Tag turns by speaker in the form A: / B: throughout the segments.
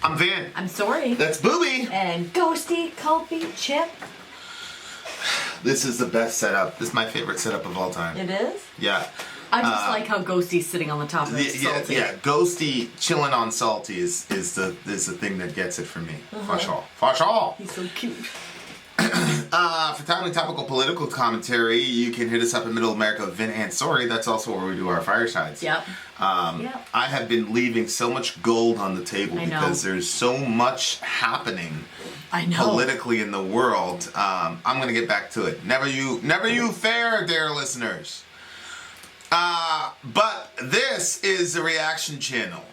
A: I'm Vin.
B: I'm Sori.
A: That's Booby.
B: And Ghosty, Culpy, Chip.
A: This is the best setup. This is my favorite setup of all time.
B: It is?
A: Yeah.
B: I just like how Ghosty's sitting on the top of the Salty.
A: Yeah, Ghosty chilling on Salty is the thing that gets it for me. For sure.
B: He's so cute.
A: For timely topical political commentary, you can hit us up in Middle America with Vin and Sori. That's also where we do our firesides.
B: Yep.
A: I have been leaving so much gold on the table because there's so much happening politically in the world. I'm going to get back to it. Never you fair, dear listeners. But this is a reaction channel.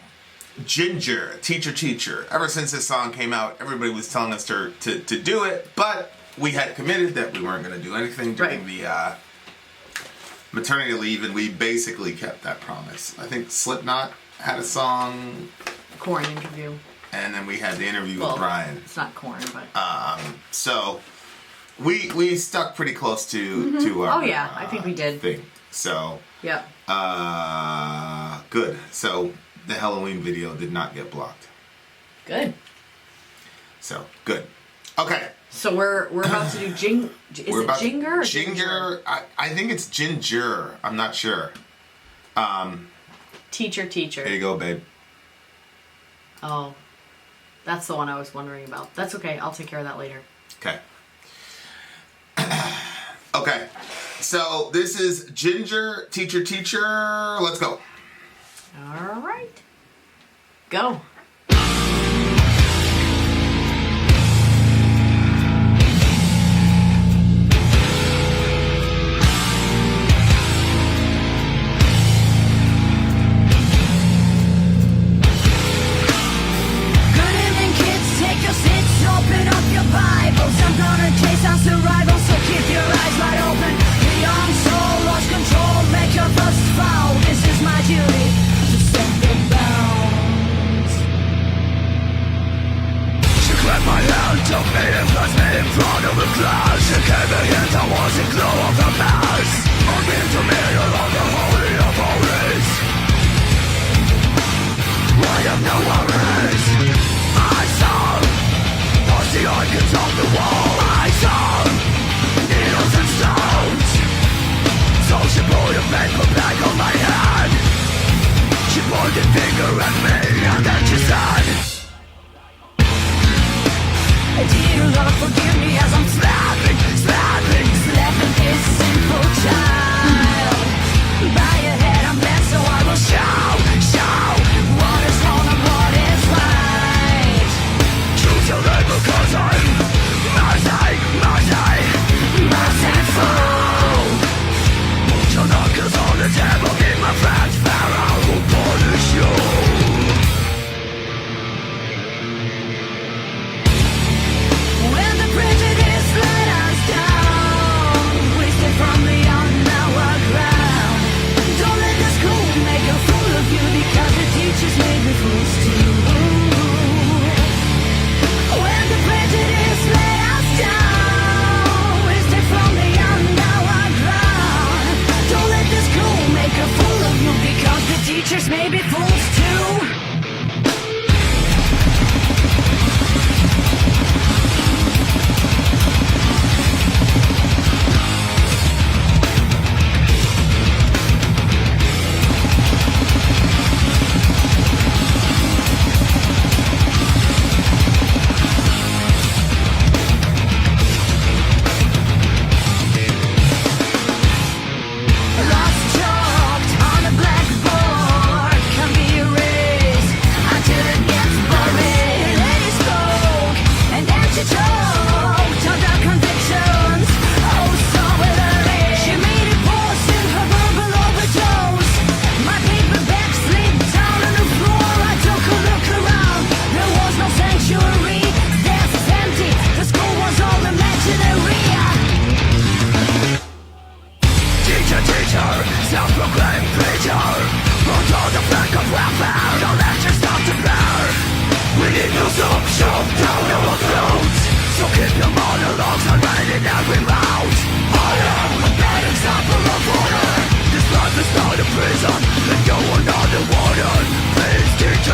A: Jinjer-Teacher Teacher. Ever since this song came out, everybody was telling us to do it, but we had committed that we weren't going to do anything during the maternity leave, and we basically kept that promise. I think Slipknot had a song.
B: Korn interview.
A: And then we had the interview with Brian.
B: It's not Korn, but...
A: So, we stuck pretty close to our...
B: Oh, yeah. I think we did.
A: Thing. So...
B: Yep.
A: Good. So... The Halloween video did not get blocked.
B: Good.
A: So, good. Okay.
B: So we're about to do Jinger or
A: Jinjer? I think it's Jinjer. I'm not sure.
B: Teacher.
A: There you go, babe.
B: Oh. That's the one I was wondering about. That's okay. I'll take care of that later.
A: Okay. Okay. So, this is Jinjer-Teacher Teacher. Let's go.
B: All right. Go.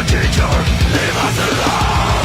C: Teacher, leave us alone.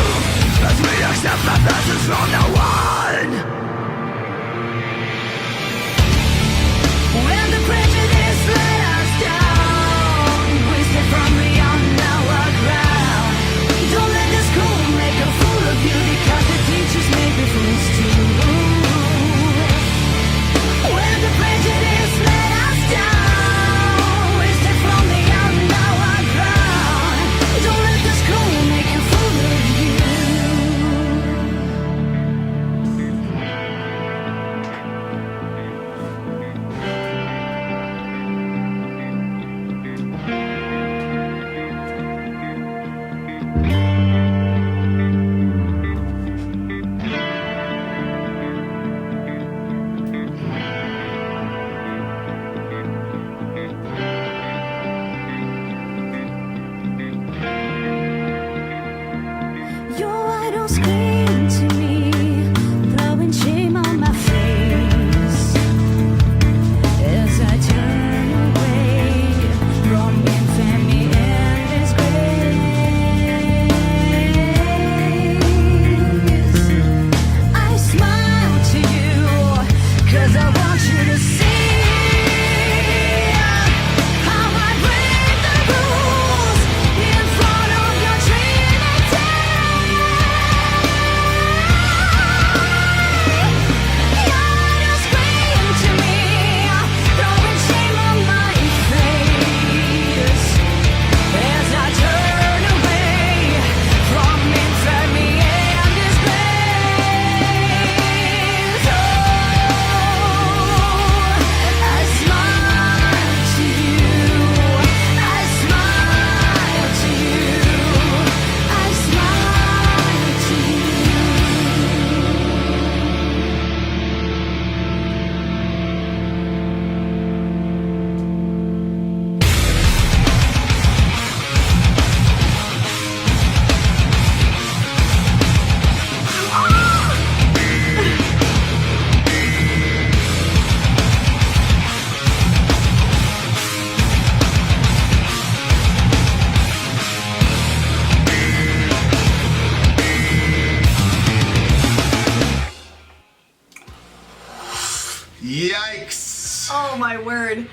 B: my word.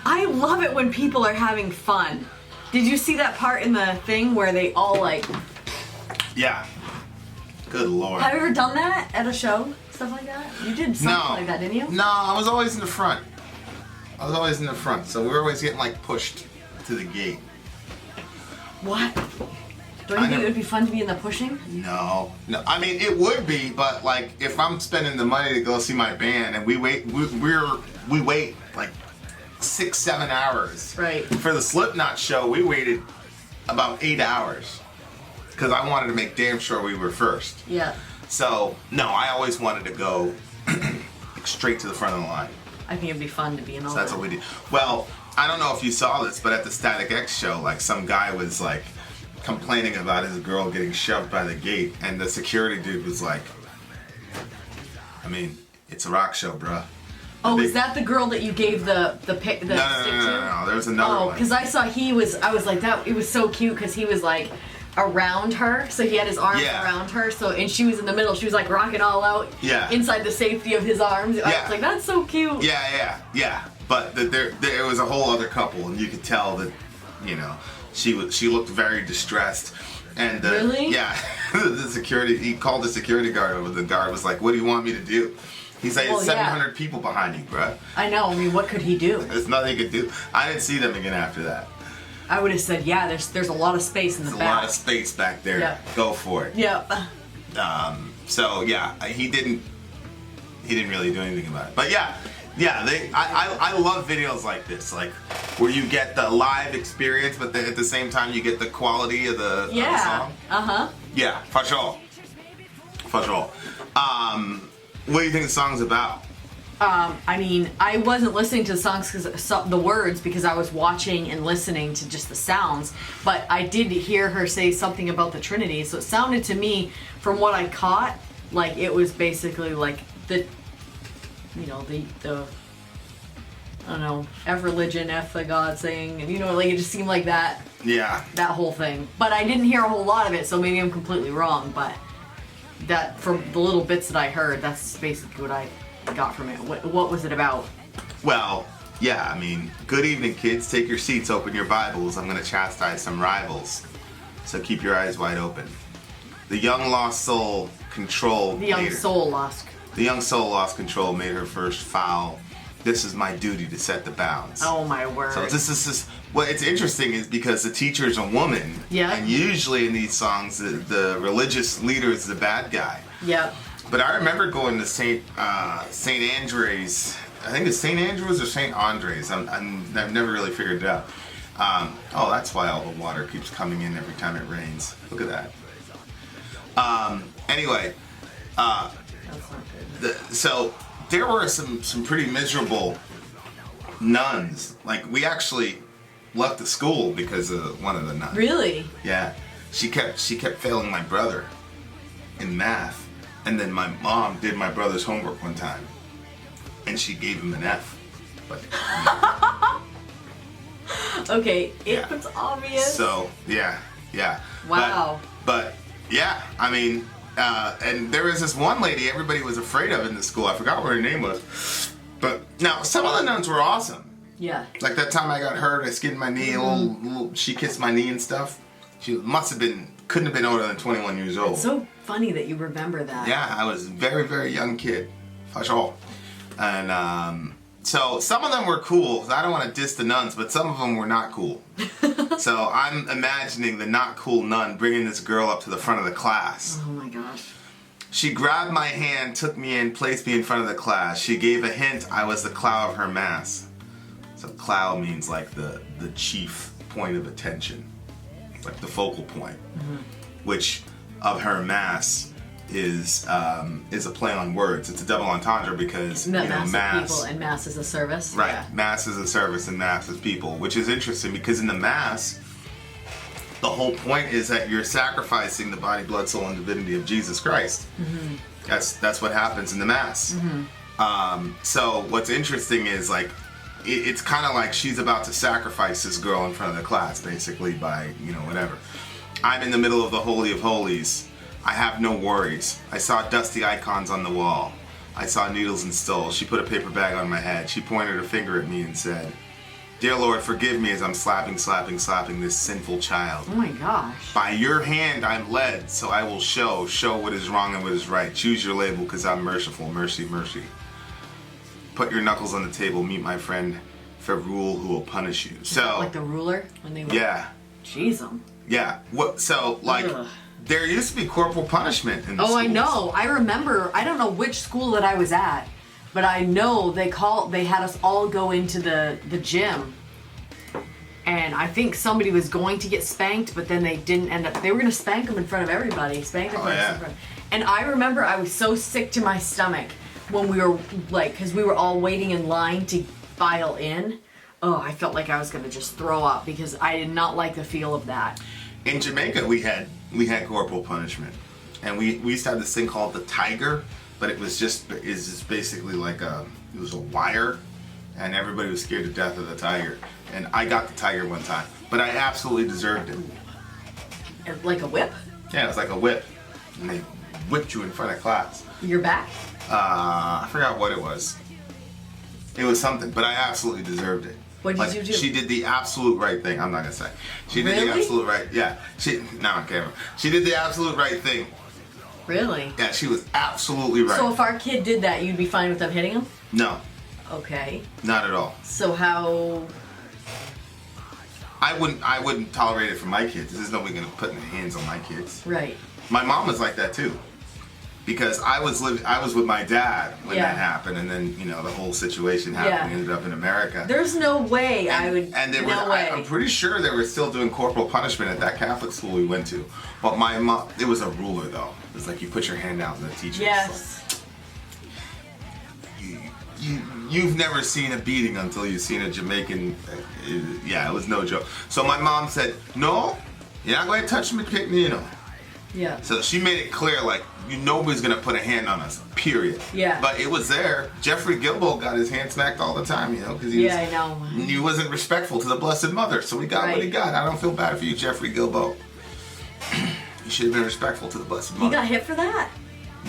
B: I love it when people are having fun. Did you see that part in the thing where they all like...
A: Yeah. Good Lord.
B: Have you ever done that at a show? Stuff like that? You did something like that, didn't you?
A: No, I was always in the front. So we were always getting like pushed to the gate.
B: What? Don't you think it would be fun to be in the pushing?
A: No. I mean, it would be, but like if I'm spending the money to go see my band and we wait like 6-7 hours.
B: Right.
A: For the Slipknot show, we waited about 8 hours because I wanted to make damn sure we were first.
B: Yeah.
A: So no, I always wanted to go straight to the front of the line.
B: I think it'd be fun to be in all
A: So that's what we did. Well, I don't know if you saw this, but at the Static X show, like some guy was like complaining about his girl getting shoved by the gate, and the security dude was like, I mean, it's a rock show, bruh.
B: Oh, is that the girl that you gave the stick to?
A: No. There's another one.
B: Oh, because I saw I was like, that. It was so cute because he was like around her, so he had his arms around her, and she was in the middle. She was like rocking all out inside the safety of his arms. I was like, that's so cute.
A: Yeah. But there was a whole other couple, and you could tell that, you know, she looked very distressed. And
B: really?
A: Yeah, he called the security guard over. The guard was like, "What do you want me to do?" He's like, "It's 700 people behind you, bruh."
B: I know. I mean, what could he do?
A: There's nothing he could do. I didn't see them again after that.
B: I would have said, yeah, there's a lot of space in the back.
A: There's a lot of space back there.
B: Yeah.
A: Go for it.
B: Yeah.
A: So yeah, he didn't really do anything about it. But yeah. I love videos like this, like where you get the live experience, but at the same time you get the quality of the song. Yeah, for sure. What do you think the song's about?
B: I mean, I wasn't listening to the songs the words because I was watching and listening to just the sounds, but I did hear her say something about the Trinity, so it sounded to me, from what I caught, like it was basically like the I don't know, F religion, F the God thing, and like it just seemed like that.
A: Yeah.
B: That whole thing. But I didn't hear a whole lot of it, so maybe I'm completely wrong, but that, from the little bits that I heard, that's basically what I got from it. What was it about?
A: Well, yeah, I mean, good evening, kids. Take your seats, open your Bibles. I'm going to chastise some rivals. So keep your eyes wide open. The young lost soul control.
B: The young soul lost
A: control, made her first foul. This is my duty to set the bounds.
B: Oh my word.
A: So this is what it's interesting is because the teacher's a woman.
B: Yeah.
A: And usually in these songs, the religious leader is the bad guy.
B: Yep.
A: But I remember going to St. Andre's. I think it's St. Andrews or St. Andre's. I've never really figured it out. Oh, that's why all the water keeps coming in every time it rains. Look at that. Anyway.
B: That's not good.
A: So there were some pretty miserable nuns. Like we actually left the school because of one of the nuns.
B: Really?
A: Yeah. She kept failing my brother in math, and then my mom did my brother's homework one time, and she gave him an F. But
B: okay, it was obvious.
A: So yeah.
B: Wow.
A: But yeah, I mean. And there was this one lady everybody was afraid of in the school. I forgot what her name was. But now, some of the nuns were awesome.
B: Yeah.
A: Like that time I got hurt, I skinned my knee, she kissed my knee and stuff. She couldn't have been older than 21 years old.
B: It's so funny that you remember that.
A: Yeah, I was a very, very young kid. For sure. And so some of them were cool. I don't want to diss the nuns, but some of them were not cool. So I'm imagining the not cool nun bringing this girl up to the front of the class.
B: Oh my gosh.
A: She grabbed my hand, took me in, placed me in front of the class. She gave a hint I was the clow of her mass. So clow means like the chief point of attention, like the focal point, which of her mass is a play on words. It's a double entendre because mass
B: people and mass is a service.
A: Right,
B: Yeah.
A: mass is a service and mass is people, which is interesting because in the mass, the whole point is that you're sacrificing the body, blood, soul, and divinity of Jesus Christ. That's what happens in the mass. So what's interesting is like it's kind of like she's about to sacrifice this girl in front of the class, basically by whatever. I'm in the middle of the Holy of Holies. I have no worries. I saw dusty icons on the wall. I saw needles and stools. She put a paper bag on my head. She pointed her finger at me and said, "Dear Lord, forgive me as I'm slapping this sinful child.
B: Oh my gosh.
A: By your hand I'm led, so I will show what is wrong and what is right. Choose your label, because I'm merciful. Mercy, mercy. Put your knuckles on the table. Meet my friend Ferrule, who will punish you." So,
B: like the ruler when they were.
A: yeah.
B: Jeez, them.
A: Yeah. What? So, like,
B: Ugh.
A: there used to be corporal punishment in the
B: Oh,
A: schools.
B: I know. I remember. I don't know which school that I was at, but I know they had us all go into the gym, and I think somebody was going to get spanked, but then they didn't end up. They were going to spank them in front of everybody. And I remember I was so sick to my stomach when we were because we were all waiting in line to file in. Oh, I felt like I was going to just throw up because I did not like the feel of that.
A: In Jamaica, we had corporal punishment, and we used to have this thing called the tiger, but it's just basically like it was a wire, and everybody was scared to death of the tiger. And I got the tiger one time, but I absolutely deserved it.
B: Like a whip?
A: Yeah, it was like a whip, and they whipped you in front of class.
B: Your back?
A: I forgot what it was. It was something, but I absolutely deserved it.
B: What did you do?
A: She did the absolute right thing. I'm not gonna say. She did the absolute right. Yeah. Not on camera. She did the absolute right thing.
B: Really?
A: Yeah, she was absolutely right.
B: So if our kid did that, you'd be fine with them hitting him?
A: No,
B: Okay.
A: not at all.
B: So how?
A: I wouldn't tolerate it for my kids. There's nobody gonna put their hands on my kids.
B: Right.
A: My mom was like that too. Because I was with my dad when that happened, and then the whole situation happened. We ended up in America.
B: There's no way I would.
A: And there
B: no way.
A: I'm pretty sure they were still doing corporal punishment at that Catholic school we went to. But my mom, it was a ruler though. It was like you put your hand out and the teacher.
B: Yes.
A: You've never seen a beating until you've seen a Jamaican. Yeah, it was no joke. So my mom said, "No, you're not going to touch me, pick me,
B: Yeah.
A: So she made it clear, like, nobody's gonna put a hand on us, period.
B: Yeah.
A: But it was there. Jeffrey Gilbo got his hand smacked all the time, because
B: I know.
A: He wasn't respectful to the Blessed Mother, so he got what he got. I don't feel bad for you, Jeffrey Gilbo. You should have been respectful to the Blessed Mother.
B: He got hit for that?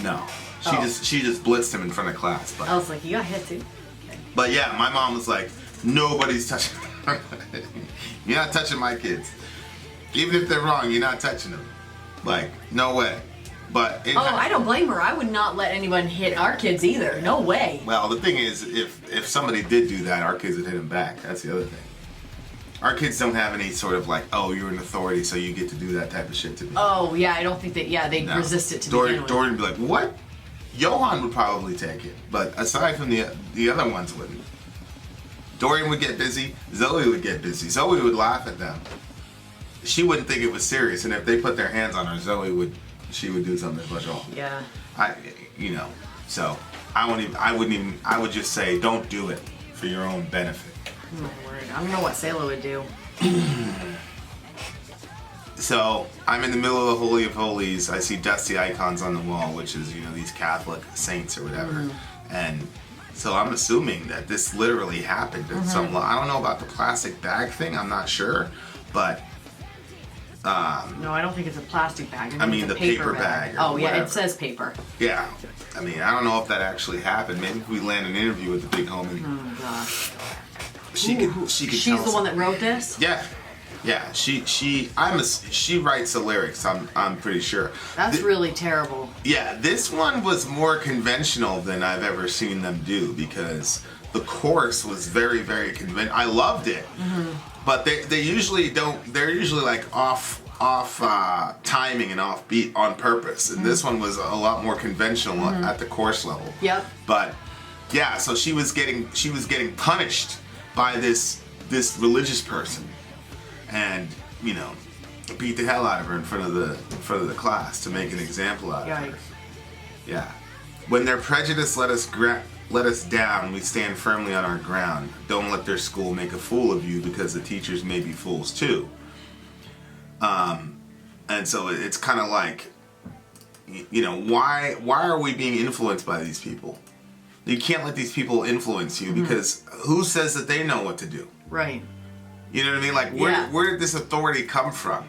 A: No. She just blitzed him in front of class. But,
B: I was like, you got hit too? Okay.
A: But yeah, my mom was like, nobody's touching You're not touching my kids. Even if they're wrong, you're not touching them. Like, no way. But
B: I don't blame her. I would not let anyone hit our kids either. No way.
A: Well, the thing is, if somebody did do that, our kids would hit them back. That's the other thing. Our kids don't have any sort of like, oh, you're an authority, so you get to do that type of shit to me.
B: Oh, yeah, I don't think that, they'd resist it to begin with.
A: Dorian would be like, what? Johan would probably take it, but aside from the other ones wouldn't. Dorian would get busy, Zoe would get busy. Zoe would laugh at them. She wouldn't think it was serious, and if they put their hands on her, she would do something but wrong.
B: Yeah.
A: So I would just say, don't do it for your own benefit.
B: Oh my word. I don't know what Sayla would do.
A: So I'm in the middle of the Holy of Holies. I see dusty icons on the wall, which is, these Catholic saints or whatever. And so I'm assuming that this literally happened at some level. I don't know about the plastic bag thing. I'm not sure. But
B: no, I don't think it's a plastic bag.
A: I mean
B: it's
A: the
B: a
A: paper bag.
B: Oh, yeah,
A: whatever.
B: it says paper.
A: Yeah. I mean, I don't know if that actually happened. Maybe if we land an interview with the big homie.
B: Oh, gosh.
A: She could
B: She's
A: tell
B: the
A: us.
B: one that wrote this?
A: Yeah. Yeah, she writes the lyrics, I'm pretty sure.
B: That's really terrible.
A: Yeah, this one was more conventional than I've ever seen them do, because the chorus was very, very conventional. I loved it. But they usually don't, they're usually like off timing and off beat on purpose. And this one was a lot more conventional at the chorus level.
B: Yep.
A: But yeah, so she was getting punished by this religious person. And beat the hell out of her in front of the class to make an example out of her.
B: Yikes.
A: Yeah. When their prejudice let us down, we stand firmly on our ground. Don't let their school make a fool of you, because the teachers may be fools too. And so it's kind of like, why are we being influenced by these people? You can't let these people influence you, because who says that they know what to do?
B: Right.
A: You know what I mean? Like, where did this authority come from?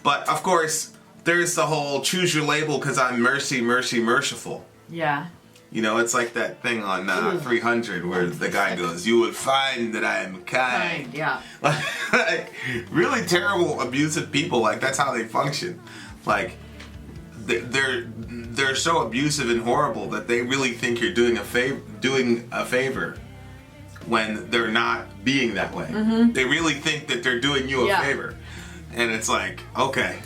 A: But, of course, there's the whole choose your label because I'm mercy, mercy, merciful.
B: Yeah.
A: You know, it's like that thing on 300 where the guy goes, "You will find that I am kind."
B: Yeah.
A: Like, really terrible, abusive people. Like, that's how they function. Like, they're so abusive and horrible that they really think you're doing a favor when they're not being that way.
B: Mm-hmm.
A: They really think that they're doing you a favor, and it's like, okay.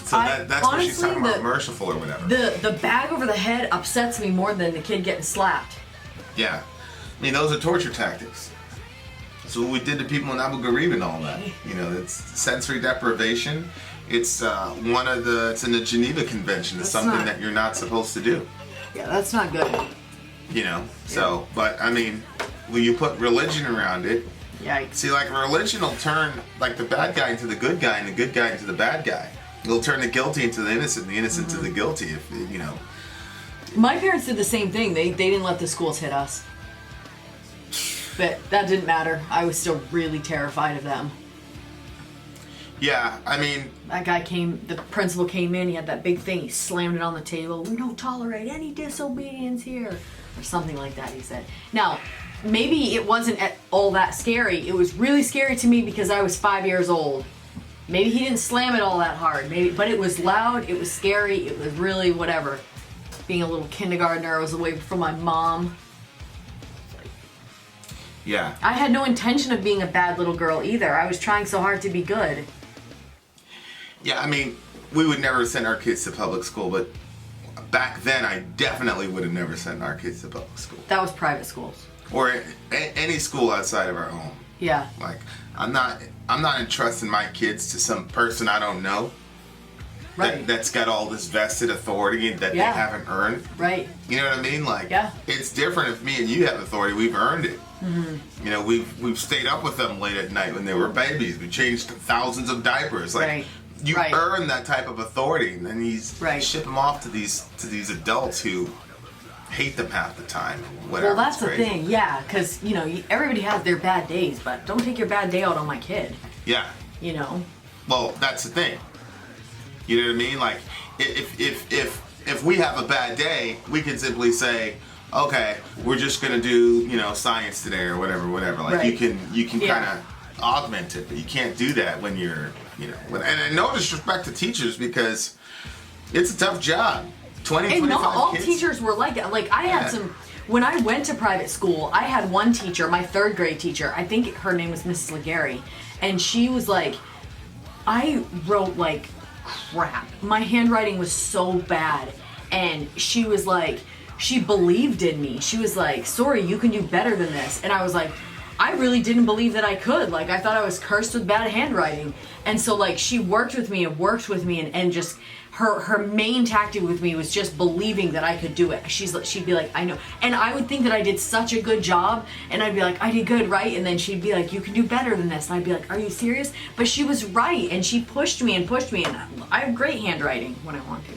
A: So that's what she's talking about, merciful or whatever.
B: The bag over the head upsets me more than the kid getting slapped.
A: Yeah. I mean, those are torture tactics. So what we did to people in Abu Ghraib and all that. You know, it's sensory deprivation. It's it's in the Geneva Convention. It's something that you're not supposed to do.
B: Yeah, that's not good.
A: You know, so, but I mean, when you put religion around it,
B: yikes.
A: See, like, religion will turn, like, the bad guy into the good guy and the good guy into the bad guy. It'll turn the guilty into the innocent into the guilty, if you know.
B: My parents did the same thing. They didn't let the schools hit us. But that didn't matter. I was still really terrified of them.
A: Yeah, I mean...
B: The principal came in, he had that big thing, he slammed it on the table. "We don't tolerate any disobedience here." Or something like that, he said. Now, maybe it wasn't all that scary. It was really scary to me because I was 5 years old. Maybe he didn't slam it all that hard, but it was loud, it was scary, it was really whatever. Being a little kindergartner, I was away from my mom.
A: Yeah.
B: I had no intention of being a bad little girl either. I was trying so hard to be good.
A: Yeah, I mean, we would never send our kids to public school, but back then I definitely would have never sent our kids to public school.
B: That was private schools.
A: Or any school outside of our home.
B: Yeah.
A: Like, I'm not entrusting my kids to some person I don't know.
B: Right.
A: That's got all this vested authority that they haven't earned.
B: Right.
A: You know what I mean? Like,
B: yeah.
A: It's different if me and you have authority. We've earned it.
B: Mm-hmm.
A: You know, we've stayed up with them late at night when they were babies. We changed thousands of diapers. Like, you earn that type of authority, and then you ship them off to these adults who hate them half the time. Whatever.
B: Well, that's the thing, yeah, because, you know, everybody has their bad days, but don't take your bad day out on my kid.
A: Yeah.
B: You know?
A: Well, that's the thing. You know what I mean? Like, if we have a bad day, we can simply say, okay, we're just gonna do, you know, science today or whatever. Like, you can kind of augment it, but you can't do that when you're, you know. And no disrespect to teachers, because it's a tough job. 20,
B: and
A: 25
B: not all
A: kids.
B: Teachers were like that. Like, I had some. When I went to private school, I had one teacher, my third grade teacher. I think her name was Mrs. Legary, and she was like, I wrote like crap. My handwriting was so bad, and she was like, she believed in me. She was like, "Sori, you can do better than this." And I was like, I really didn't believe that I could. Like, I thought I was cursed with bad handwriting. And so, like, she worked with me and just her main tactic with me was just believing that I could do it. She'd be like, "I know." And I would think that I did such a good job, and I'd be like, "I did good, right?" And then she'd be like, "You can do better than this." And I'd be like, "Are you serious?" But she was right, and she pushed me, and I have great handwriting when I want to.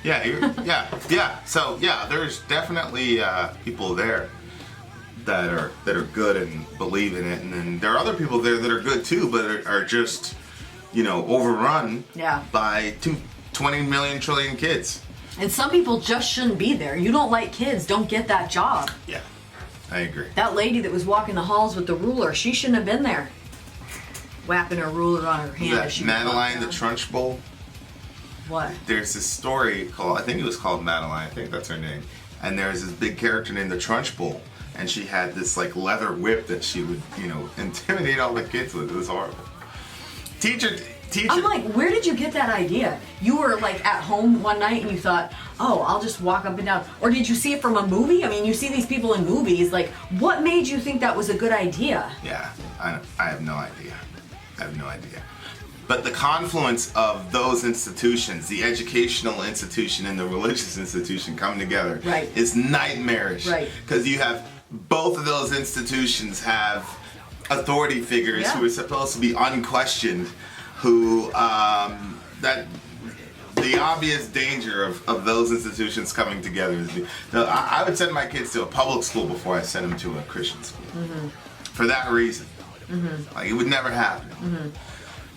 A: Yeah. So, yeah, there's definitely people there that are good and believe in it, and then there are other people there that are good too, but are just, you know, overrun by 20 million trillion kids.
B: And some people just shouldn't be there. You don't like kids, don't get that job.
A: Yeah, I agree.
B: That lady that was walking the halls with the ruler, she shouldn't have been there, whapping her ruler on her hand.
A: That Madeline the Trunchbull?
B: What?
A: There's this story called, I think it was called Madeline, I think that's her name, and there's this big character named the Trunchbull. And she had this like leather whip that she would, you know, intimidate all the kids with. It was horrible. Teacher.
B: I'm like, where did you get that idea? You were like at home one night and you thought, oh, I'll just walk up and down. Or did you see it from a movie? I mean, you see these people in movies. Like, what made you think that was a good idea?
A: Yeah, I have no idea. But the confluence of those institutions, the educational institution and the religious institution coming together, is nightmarish. Right. Because you have both of those institutions have authority figures who are supposed to be unquestioned, who that the obvious danger of those institutions coming together is. I would send my kids to a public school before I send them to a Christian school. Mm-hmm. For that reason. Mm-hmm. Like, it would never happen. Mm-hmm.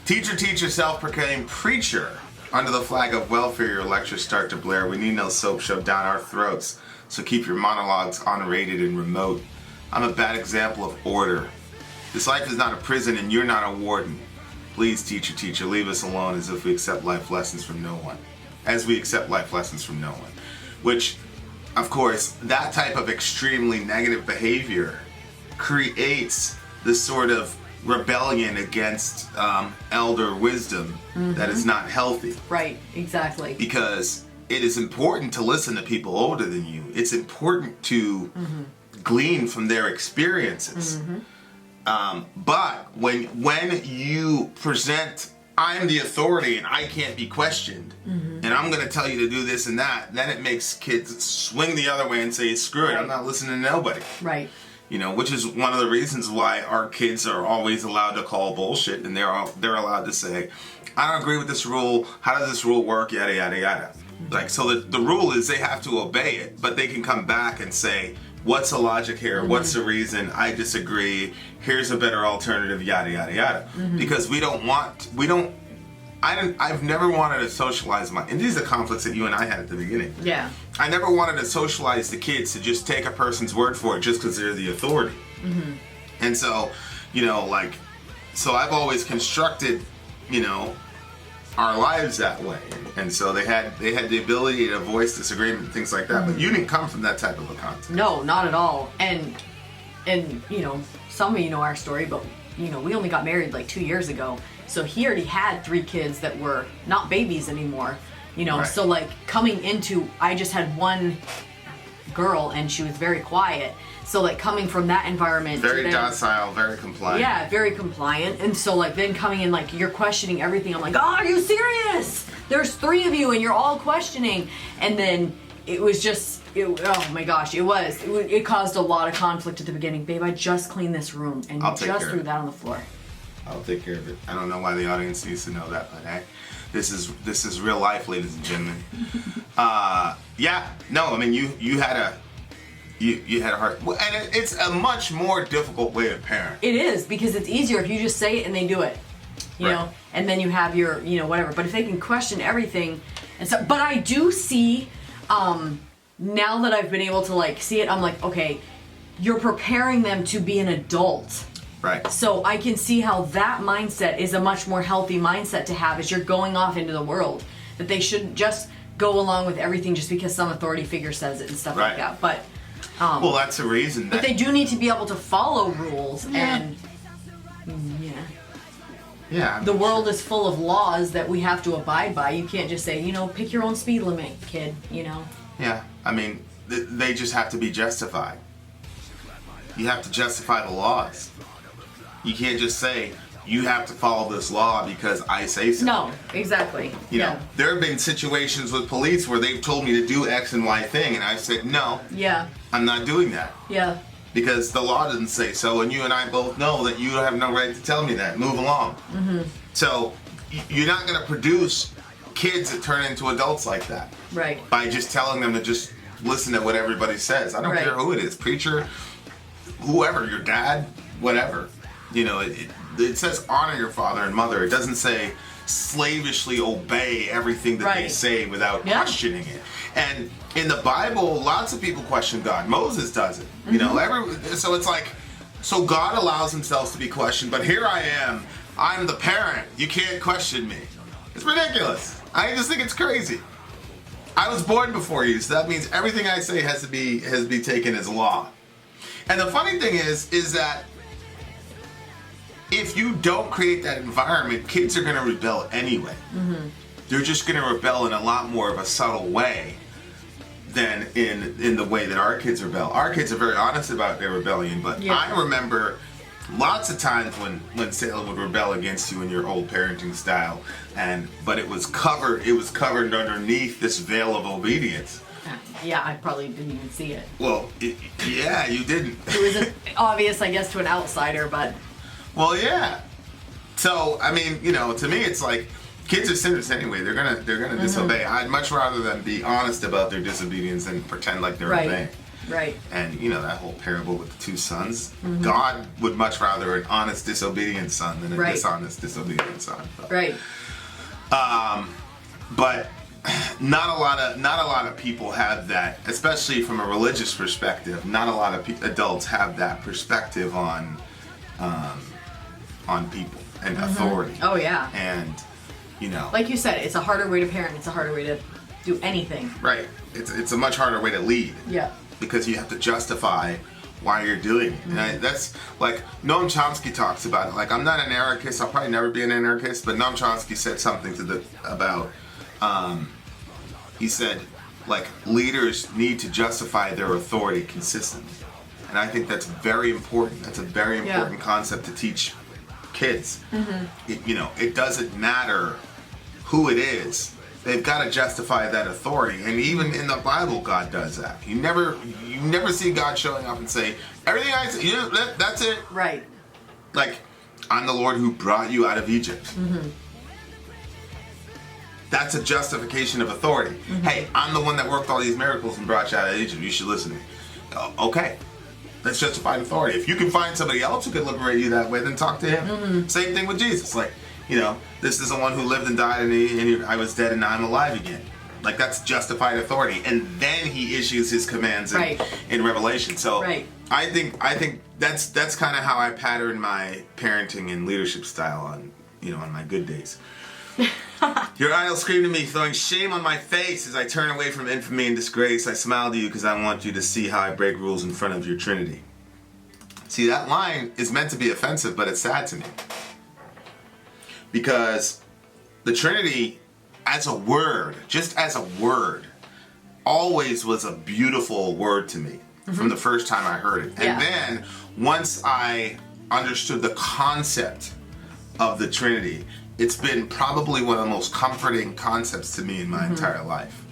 A: Teacher, self-proclaimed preacher. Under the flag of welfare, your lectures start to blare. We need no soap shoved down our throats. so keep your monologues unrated and remote. I'm a bad example of order. This life is not a prison and you're not a warden. Please, teacher, leave us alone as if we accept life lessons from no one. As we accept life lessons from no one. Which, of course, that type of extremely negative behavior creates this sort of rebellion against elder wisdom that is not healthy.
B: Right, exactly.
A: Because it is important to listen to people older than you. It's important to glean from their experiences. But when you present, I'm the authority and I can't be questioned, and I'm going to tell you to do this and that, then it makes kids swing the other way and say, screw it, I'm not listening to nobody.
B: Right.
A: You know, which is one of the reasons why our kids are always allowed to call bullshit, and they're allowed to say, I don't agree with this rule, how does this rule work, yada, yada, yada. Like, so the rule is they have to obey it, but they can come back and say, what's the logic here? What's the reason? I disagree. Here's a better alternative, yada, yada, yada. Because I've never wanted to socialize and these are conflicts that you and I had at the beginning.
B: Yeah.
A: I never wanted to socialize the kids to just take a person's word for it just because they're the authority. And so, so I've always constructed, our lives that way. And so they had the ability to voice disagreement and things like that. But you didn't come from that type of a context.
B: No, not at all. And some of you know our story, but we only got married like 2 years ago. So he already had 3 kids that were not babies anymore.
A: Right.
B: So like coming into, I just had one girl and she was very quiet. So like coming from that environment,
A: very docile, very compliant.
B: Yeah, very compliant. And so like then coming in, like you're questioning everything. I'm like, oh, are you serious? There's 3 of you and you're all questioning. And then it was just, oh my gosh, it caused a lot of conflict at the beginning. Babe, I just cleaned this room and you just threw that on the floor.
A: I'll take care of it. I don't know why the audience needs to know that, but hey, this is real life, ladies and gentlemen. You had a hard, and it's a much more difficult way to parent.
B: It is, because it's easier if you just say it and they do it, you know, and then you have your, whatever. But if they can question everything, and so, but I do see, now that I've been able to like see it, I'm like, okay, you're preparing them to be an adult.
A: Right.
B: So I can see how that mindset is a much more healthy mindset to have as you're going off into the world. That they shouldn't just go along with everything just because some authority figure says it and stuff like that. But
A: well, that's the reason.
B: But they do need to be able to follow rules and the world is full of laws that we have to abide by. You can't just say, pick your own speed limit, kid.
A: Yeah, I mean, they just have to be justified. You have to justify the laws. You can't just say, you have to follow this law because I say so.
B: No, exactly.
A: You know, there have been situations with police where they've told me to do X and Y thing, and I've said, no, I'm not doing that.
B: Yeah.
A: Because the law doesn't say so, and you and I both know that you have no right to tell me that. Move along. So, you're not going to produce kids that turn into adults like that.
B: Right.
A: By just telling them to just listen to what everybody says. I don't care who it is. Preacher, whoever, your dad, whatever. It says honor your father and mother. It doesn't say slavishly obey everything that they say without questioning it. And in the Bible, lots of people question God. Moses does it. So it's like, so God allows himself to be questioned, but here I am. I'm the parent. You can't question me. It's ridiculous. I just think it's crazy. I was born before you, so that means everything I say has to be taken as law. And the funny thing is that if you don't create that environment, kids are going to rebel anyway. They're just going to rebel in a lot more of a subtle way than in the way that our kids rebel. Our kids are very honest about their rebellion, but I remember lots of times when Salem would rebel against you in your old parenting style, but it was covered underneath this veil of obedience.
B: Yeah, I probably didn't even see it.
A: Well, you didn't.
B: It was obvious, I guess, to an outsider, but...
A: Well, yeah. So, I mean, to me, it's like, kids are sinners anyway. They're gonna disobey. I'd much rather them be honest about their disobedience than pretend like they're obeying.
B: Right.
A: And, that whole parable with the 2 sons, God would much rather an honest, disobedient son than a dishonest, disobedient son. But,
B: right.
A: But not a lot of people have that, especially from a religious perspective. Not a lot of adults have that perspective on people and authority.
B: Oh yeah.
A: And
B: like you said, it's a harder way to parent. It's a harder way to do anything.
A: Right. It's a much harder way to lead.
B: Yeah.
A: Because you have to justify why you're doing it. And that's like Noam Chomsky talks about it. Like, I'm not an anarchist. I'll probably never be an anarchist. But Noam Chomsky said something about. He said, like, leaders need to justify their authority consistently, and I think that's very important. That's a very important concept to teach kids. It doesn't matter who it is. They've got to justify that authority, and even in the Bible, God does that. You never see God showing up and say, "Everything I say, that's it."
B: Right.
A: Like, I'm the Lord who brought you out of Egypt. That's a justification of authority. Hey, I'm the one that worked all these miracles and brought you out of Egypt. You should listen to me. Okay. That's justified authority. If you can find somebody else who can liberate you that way, then talk to him. Same thing with Jesus. Like, this is the one who lived and died, and I was dead and now I'm alive again. Like, that's justified authority. And then he issues his commands in Revelation. So I think that's kind of how I pattern my parenting and leadership style on my good days. Your idol screamed at me, throwing shame on my face as I turn away from infamy and disgrace. I smile to you because I want you to see how I break rules in front of your Trinity. See, that line is meant to be offensive, but it's sad to me. Because the Trinity, as a word, just as a word, always was a beautiful word to me from the first time I heard it. And then, once I understood the concept of the Trinity, it's been probably one of the most comforting concepts to me in my entire life.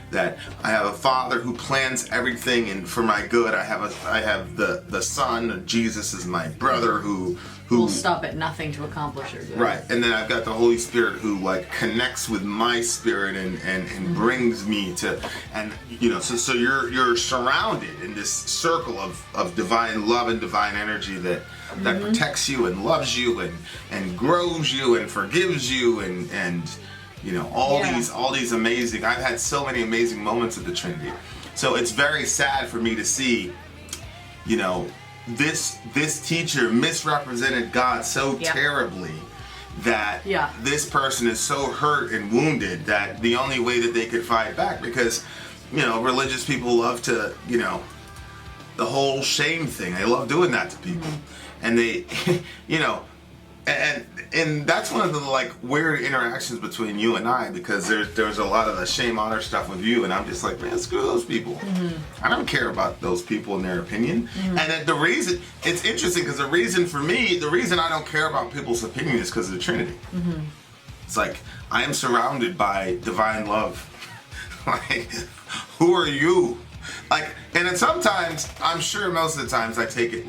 A: That I have a Father who plans everything, and for my good, I have the Son, Jesus is my brother who
B: will stop at nothing to accomplish your good.
A: Right, and then I've got the Holy Spirit who connects with my spirit and brings me to, and so you're surrounded in this circle of divine love and divine energy that protects you and loves you and grows you and forgives you and all these amazing. I've had so many amazing moments at the Trinity. So it's very sad for me to see, this teacher misrepresented God so terribly that this person is so hurt and wounded that the only way that they could fight back, because religious people love to the whole shame thing. They love doing that to people, and they and that's one of the weird interactions between you and I, because there's a lot of the shame honor stuff with you, and I'm just like, man, screw those people. I don't care about those people and their opinion. And then the reason, it's interesting because the reason I don't care about people's opinion is because of the Trinity. It's like, I am surrounded by divine love. Who are you? And then sometimes, I'm sure most of the times I take it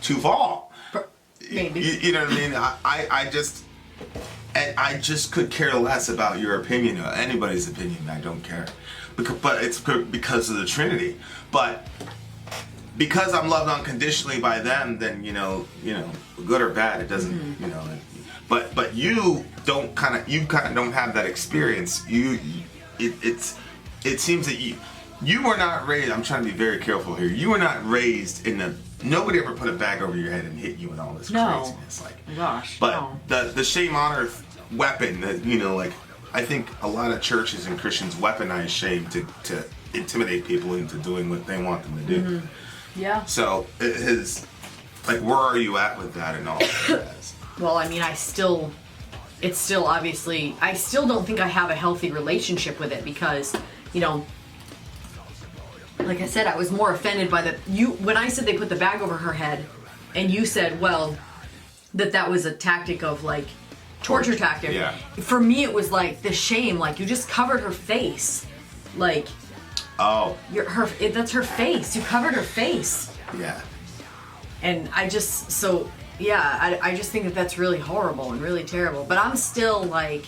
A: too far.
B: Maybe.
A: You know what I mean? I just could care less about your opinion or anybody's opinion. I don't care, but it's because of the Trinity. But because I'm loved unconditionally by them, then good or bad, it doesn't. But you don't kind of don't have that experience. It seems that you were not raised. I'm trying to be very careful here. You were not raised in the. Nobody ever put a bag over your head and hit you and all this craziness. The shame honor weapon that I think a lot of churches and Christians weaponize shame to intimidate people into doing what they want them to do.
B: Yeah.
A: So where are you at with that and all that?
B: Well, I mean, it's still obviously, I still don't think I have a healthy relationship with it because, like I said, I was more offended by when I said they put the bag over her head, and you said, well, that was a tactic of torture tactic.
A: Yeah.
B: For me, it was the shame, you just covered her face,
A: oh,
B: that's her face. You covered her face.
A: Yeah.
B: And I just I just think that's really horrible and really terrible. But I'm still I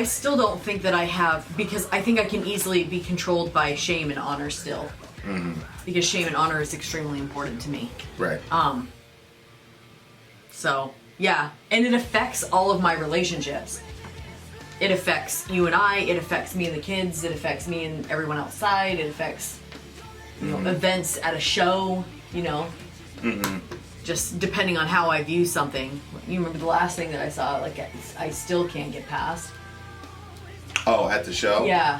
B: still don't think that I have, because I think I can easily be controlled by shame and honor still. Because shame and honor is extremely important to me.
A: Right.
B: So, yeah. And it affects all of my relationships. it affects you and I, it affects me and the kids, it affects me and everyone outside, it affects, you know, events at a show, you know. Just depending on how I view something. You remember the last thing that I saw, like, I still can't get past.
A: Oh, at the show?
B: Yeah.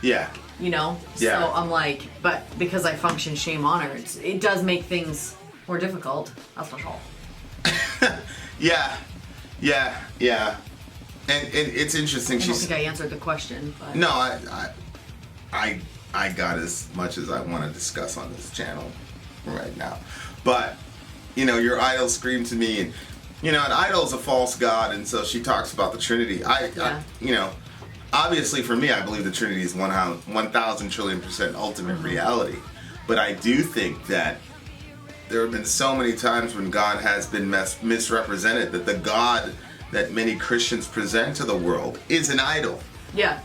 A: Yeah.
B: You know?
A: Yeah.
B: So I'm like, but because I function shame honor, it does make things more difficult. That's for sure.
A: Yeah. And it's interesting.
B: I don't think I answered the question, but
A: No, I got as much as I want to discuss on this channel right now. But, you know, your idol screamed to me, and, you know, an idol is a false god, and so she talks about the Trinity. I you know, obviously for me, I believe the Trinity is 1,000 trillion% ultimate reality. But I do think that there have been so many times when God has been misrepresented, that the God that many Christians present to the world is an idol.
B: Yeah.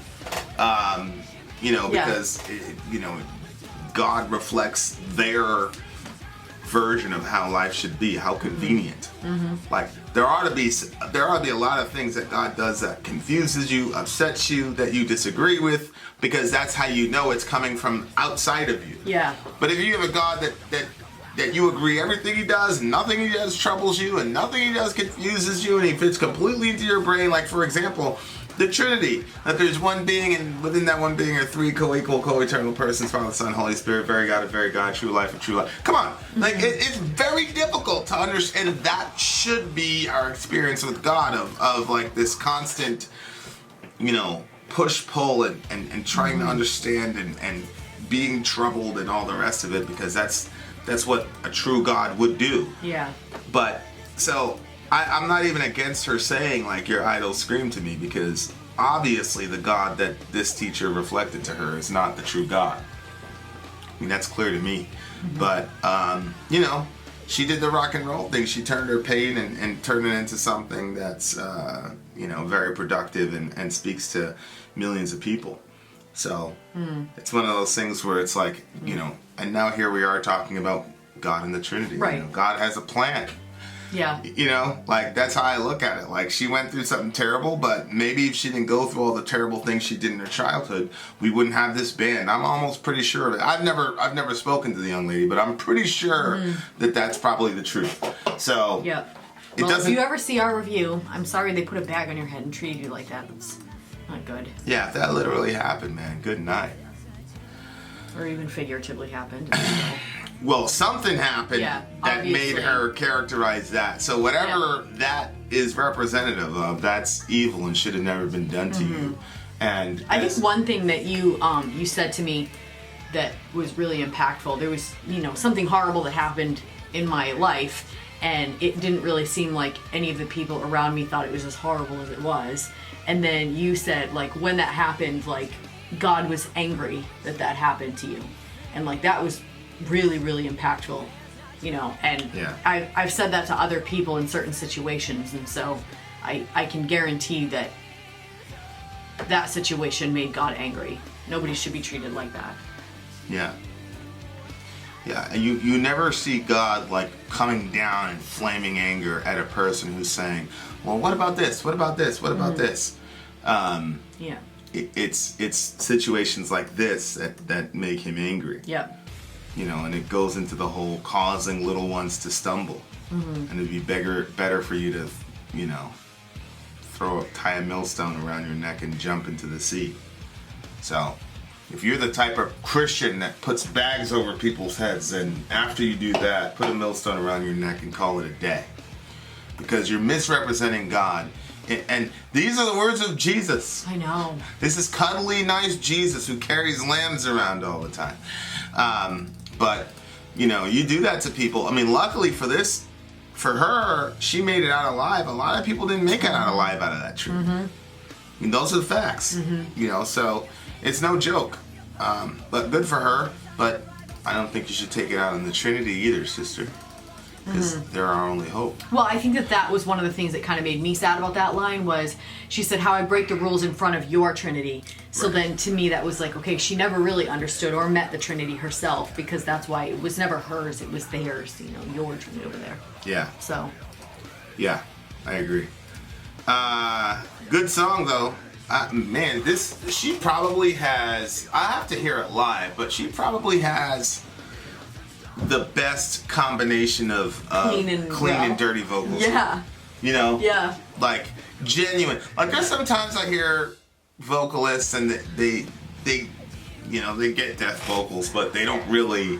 A: You know, because, you know, God reflects their version of how life should be, how convenient. Like, there ought to be a lot of things that God does that confuses you, upsets you, that you disagree with, because that's how you know it's coming from outside of you.
B: Yeah.
A: But if you have a God that you agree everything he does, nothing he does troubles you, and nothing he does confuses you, and he fits completely into your brain, like, for example, the Trinity, that there's one being, and within that one being are three co-equal, co-eternal persons, Father, Son, Holy Spirit, very God, true life, and true life. Come on. Like, it's very difficult to understand. That should be our experience with God, of like this constant, you know, push-pull and trying to understand and being troubled and all the rest of it, because that's what a true God would do.
B: Yeah.
A: But, so, I'm not even against her saying, like, your idol screamed to me, because obviously the God that this teacher reflected to her is not the true God. I mean, that's clear to me. But, you know, she did the rock and roll thing. She turned her pain and turned it into something that's, you know, very productive and speaks to millions of people. So, it's one of those things where it's like, you know, and now here we are talking about God and the Trinity.
B: Right.
A: You know, God has a plan.
B: Yeah.
A: You know, like, that's how I look at it. Like, she went through something terrible, but maybe if she didn't go through all the terrible things she did in her childhood, we wouldn't have this band. I'm almost pretty sure of it. I've never spoken to the young lady, but I'm pretty sure that that's probably the truth. So,
B: Yeah.
A: it
B: Well,
A: doesn't.
B: if you ever see our review, I'm sorry they put a bag on your head and treated you like that. That's not good.
A: Yeah, if that literally happened, man, good night.
B: Or even figuratively happened.
A: Well, something happened
B: Yeah,
A: that
B: obviously.
A: made her characterize that. So whatever that is representative of, that's evil and should have never been done to you. And
B: I think one thing that you said to me that was really impactful, there was, you know, something horrible that happened in my life, and it didn't really seem like any of the people around me thought it was as horrible as it was. And then you said, like, when that happened, like, God was angry that happened to you. And, like, that was really, really impactful, you know. And I've said that to other people in certain situations, and so I can guarantee that situation made God angry. Nobody should be treated like that.
A: Yeah. Yeah, and you never see God, like, coming down in flaming anger at a person who's saying, well, what about this? What about this? What about this?
B: Yeah.
A: It's situations like this that make him angry.
B: Yeah.
A: You know, and it goes into the whole causing little ones to stumble. And it'd be better for you to, you know, tie a millstone around your neck and jump into the sea. So, if you're the type of Christian that puts bags over people's heads, then after you do that, put a millstone around your neck and call it a day. Because you're misrepresenting God. And these are the words of Jesus.
B: I know.
A: This is cuddly, nice Jesus who carries lambs around all the time. But, you know, you do that to people. I mean, luckily for her, she made it out alive. A lot of people didn't make it out alive out of that tree. I mean, those are the facts. You know, so it's no joke. But good for her. But I don't think you should take it out on the Trinity either, sister. Because they're our only hope.
B: Well, I think that was one of the things that kind of made me sad about that line was she said how I break the rules in front of your Trinity. So then to me that was like, okay, she never really understood or met the Trinity herself, because that's why it was never hers, it was theirs, you know, your Trinity over there.
A: Yeah.
B: So.
A: Yeah, I agree. Good song though. Man, she probably has. I have to hear it live, but she probably has the best combination of clean and dirty vocals.
B: Yeah.
A: You know?
B: Yeah.
A: Like genuine. Like there's sometimes I hear vocalists and they get death vocals, but they don't really.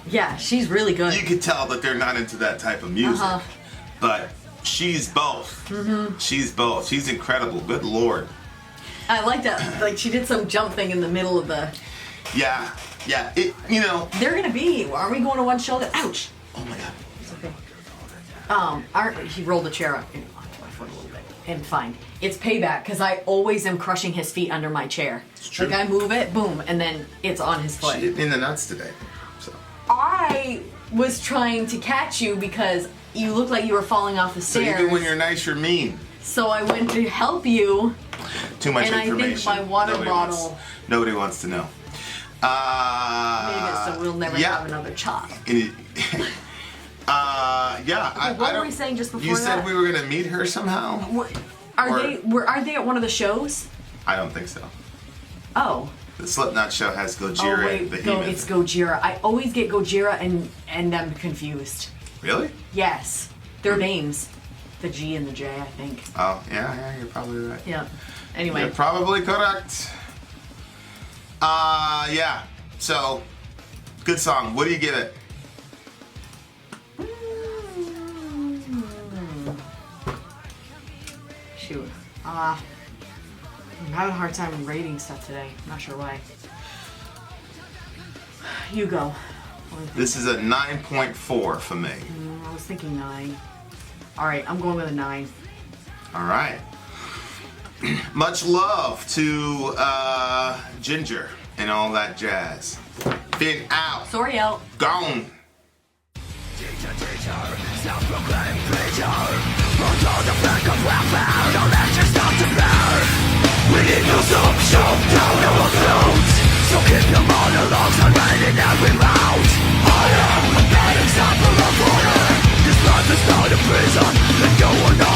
B: Yeah, she's really good.
A: You could tell that they're not into that type of music. But she's both. Mm-hmm. She's both. She's incredible. Good Lord.
B: I like that. Like she did some jump thing in the middle of the.
A: Yeah. Yeah.
B: They're gonna be. Are we going to one show? Ouch.
A: Oh my God.
B: It's okay. He rolled the chair up onto my foot a little bit. And fine. It's payback because I always am crushing his feet under my chair.
A: It's true.
B: Like I move it, boom, and then it's on his foot.
A: She hit me in the nuts today. So.
B: I was trying to catch you because you looked like you were falling off the stairs.
A: So even when you're nice, you're mean.
B: So I went to help you.
A: Too much information.
B: And I think my water bottle.
A: Nobody wants to know.
B: Maybe so we'll never have another chop. What were we saying just before
A: you said we were going to meet her somehow?
B: Are they at one of the shows?
A: I don't think so.
B: Oh.
A: The Slipknot show has Gojira and Behemoth.
B: It's Gojira. I always get Gojira and I'm confused.
A: Really?
B: Yes. Their names. The G and the J, I think.
A: Oh, yeah, you're probably right.
B: Yeah. Anyway.
A: You're probably correct. Yeah. So, good song. What do you give it?
B: Shoot. I'm having a hard time rating stuff today. I'm not sure why. You go.
A: This is a 9.4 for me.
B: I was thinking 9. Alright, I'm going with a 9.
A: Alright. Much love to Jinjer and all that jazz. Vin out.
B: Sori out.
A: Gone.
C: Teacher, teacher, self-proclaimed preacher. Until the back of welfare, don't let you stop to bear. We need no soap, shove down our throats. So keep your monologues on writing every mouth. I am a bad example of order. This life is not a prison, and go on.